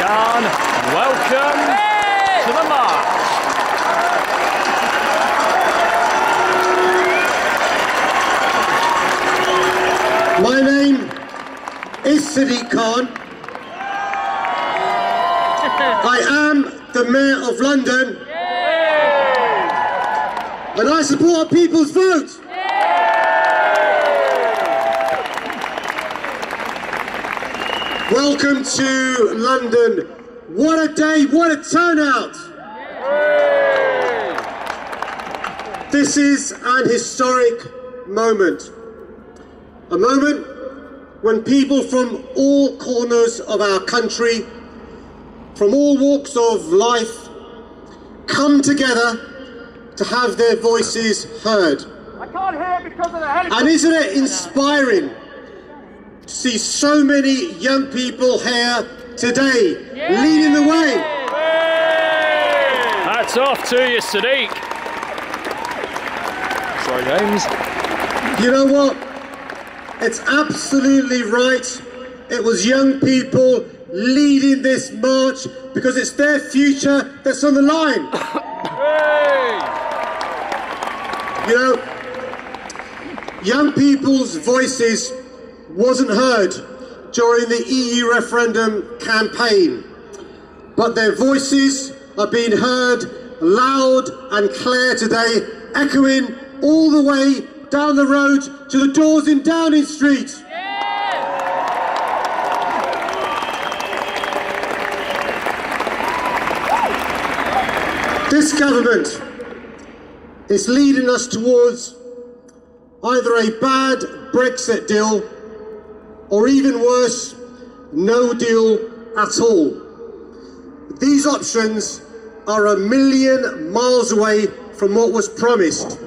Khan, welcome to the march. My name is Sadiq Khan. I am the Mayor of London. And I support people's vote. Welcome to London. What a day, what a turnout. This is an historic moment. A moment when people from all corners of our country, from all walks of life, come together to have their voices heard. I can't hear because of the helicopter. And isn't it inspiring to see so many young people here today leading the way? Hats off to you, Sadiq. Sorry, James. You know what? It's absolutely right. It was young people leading this march because it's their future that's on the line. You know, young people's voices wasn't heard during the EU referendum campaign, but their voices are being heard loud and clear today, echoing all the way down the road to the doors in Downing Street. This government is leading us towards either a bad Brexit deal or even worse, no deal at all. These options are a million miles away from what was promised.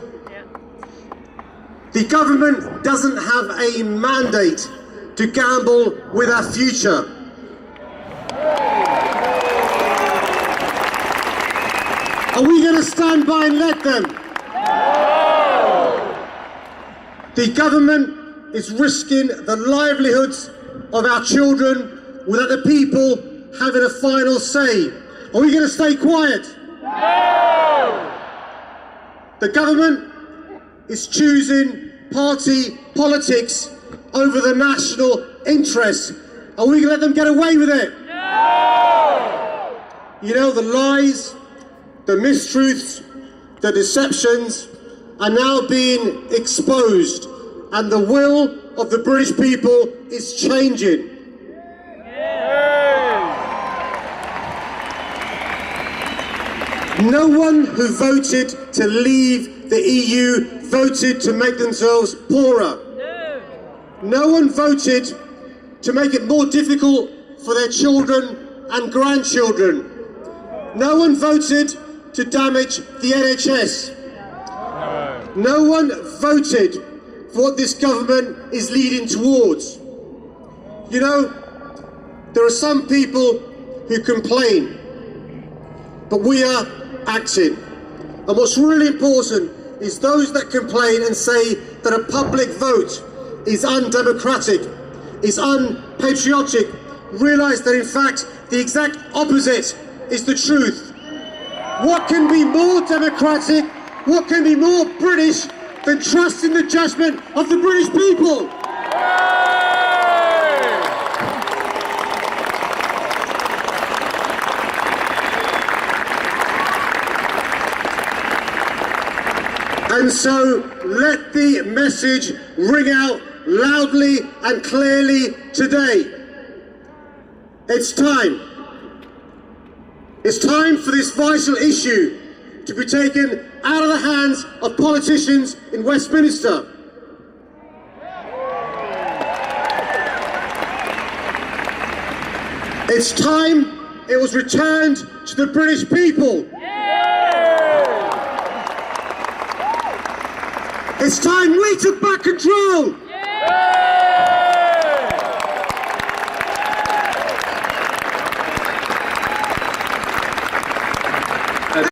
The government doesn't have a mandate to gamble with our future. Are we going to stand by and let them? No! The government is risking the livelihoods of our children without the people having a final say. Are we going to stay quiet? No! The government is choosing party politics over the national interest. Are we going to let them get away with it? No! You know, the lies, the mistruths, the deceptions are now being exposed, and the will of the British people is changing. No one who voted to leave the EU voted to make themselves poorer. No one voted to make it more difficult for their children and grandchildren. No one voted to damage the NHS. No one voted for what this government is leading towards. You know, there are some people who complain, but we are acting. And what's really important is those that complain and say that a public vote is undemocratic, is unpatriotic, realise that in fact the exact opposite is the truth. What can be more democratic, what can be more British than trusting the judgment of the British people? And so let the message ring out loudly and clearly today. It's time. It's time for this vital issue to be taken out of the hands of politicians in Westminster. It's time it was returned to the British people. It's time we took back control.